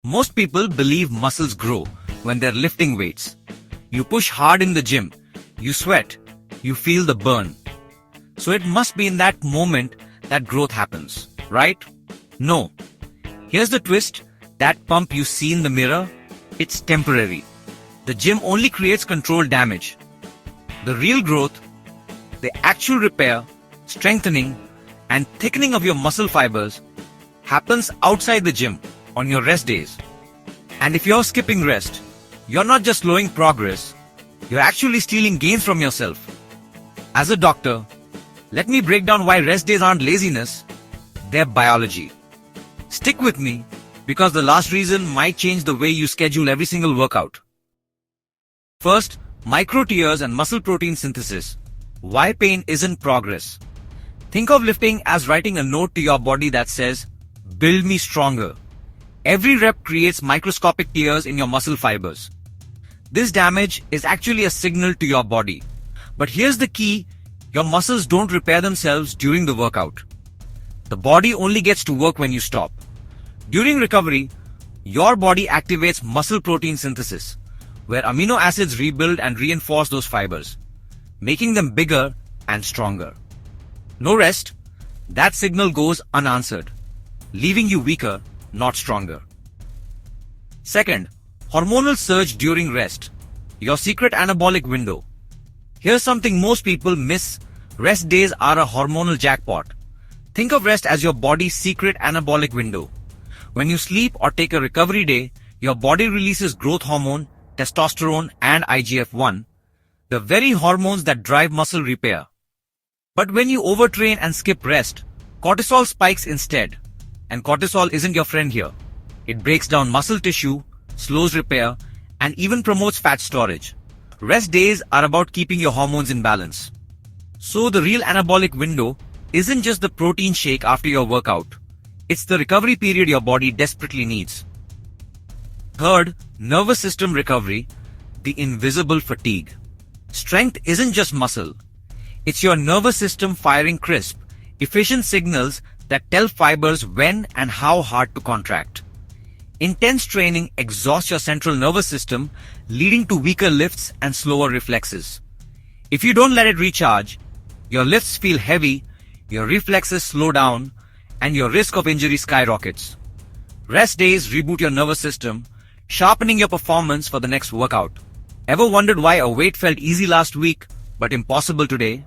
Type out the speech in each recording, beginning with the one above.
Most people believe muscles grow when they're lifting weights. You push hard in the gym, you sweat, you feel the burn. So it must be in that moment that growth happens, right? No. Here's the twist, that pump you see in the mirror, it's temporary. The gym only creates controlled damage. The real growth, the actual repair, strengthening, and thickening of your muscle fibers happens outside the gym on your rest days. And if you're skipping rest, you're not just slowing progress, you're actually stealing gains from yourself. As a doctor, let me break down why rest days aren't laziness, they're biology. Stick with me, because the last reason might change the way you schedule every single workout. First, microtears and muscle protein synthesis. Why pain isn't progress. Think of lifting as writing a note to your body that says, "Build me stronger." Every rep creates microscopic tears in your muscle fibers. This damage is actually a signal to your body. But here's the key, your muscles don't repair themselves during the workout. The body only gets to work when you stop. During recovery, your body activates muscle protein synthesis, where amino acids rebuild and reinforce those fibers, making them bigger and stronger. No rest, that signal goes unanswered, leaving you weaker, not stronger. Second, hormonal surge during rest, your secret anabolic window. Here's something most people miss, rest days are a hormonal jackpot. Think of rest as your body's secret anabolic window. When you sleep or take a recovery day, your body releases growth hormone, testosterone and IGF-1, the very hormones that drive muscle repair. But when you overtrain and skip rest, cortisol spikes instead. And cortisol isn't your friend here. It breaks down muscle tissue, slows repair, and even promotes fat storage. Rest days are about keeping your hormones in balance. So the real anabolic window isn't just the protein shake after your workout. It's the recovery period your body desperately needs. Third, nervous system recovery, the invisible fatigue. Strength isn't just muscle. It's your nervous system firing crisp, efficient signals that tell fibers when and how hard to contract. Intense training exhausts your central nervous system, leading to weaker lifts and slower reflexes. If you don't let it recharge, your lifts feel heavy, your reflexes slow down, and your risk of injury skyrockets. Rest days reboot your nervous system, sharpening your performance for the next workout. Ever wondered why a weight felt easy last week but impossible today?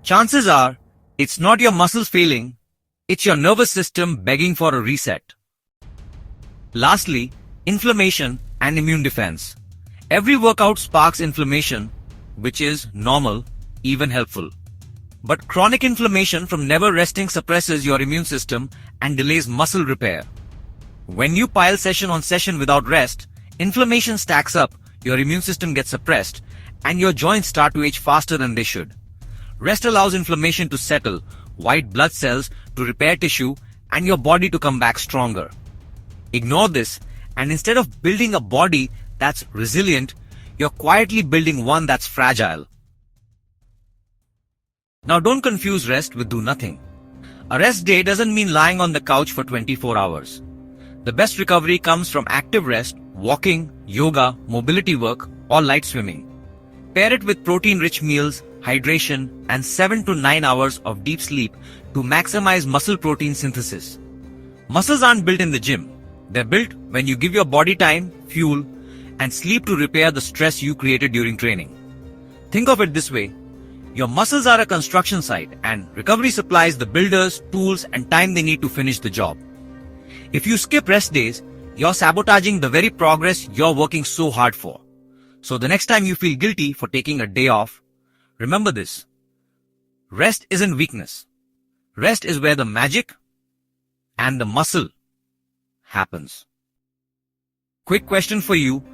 Chances are, it's not your muscles failing, it's your nervous system begging for a reset. Lastly, inflammation and immune defense. Every workout sparks inflammation, which is normal, even helpful. But chronic inflammation from never resting suppresses your immune system and delays muscle repair. When you pile session on session without rest, inflammation stacks up, your immune system gets suppressed, and your joints start to age faster than they should. Rest allows inflammation to settle, white blood cells to repair tissue, and your body to come back stronger. Ignore this, and instead of building a body that's resilient, you're quietly building one that's fragile. Now don't confuse rest with do nothing. A rest day doesn't mean lying on the couch for 24 hours. The best recovery comes from active rest, walking, yoga, mobility work, or light swimming. Pair it with protein-rich meals, hydration, and 7 to 9 hours of deep sleep to maximize muscle protein synthesis. Muscles aren't built in the gym. They're built when you give your body time, fuel, and sleep to repair the stress you created during training. Think of it this way. Your muscles are a construction site, and recovery supplies the builders, tools, and time they need to finish the job. If you skip rest days, you're sabotaging the very progress you're working so hard for. So the next time you feel guilty for taking a day off, remember this. Rest isn't weakness. Rest is where the magic and the muscle happens. Quick question for you.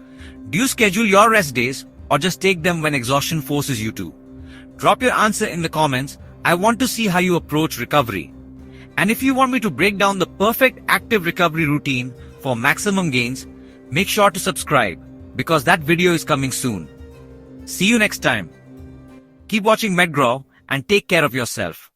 Do you schedule your rest days or just take them when exhaustion forces you to? Drop your answer in the comments. I want to see how you approach recovery. And if you want me to break down the perfect active recovery routine for maximum gains, make sure to subscribe because that video is coming soon. See you next time. Keep watching MedGroww and take care of yourself.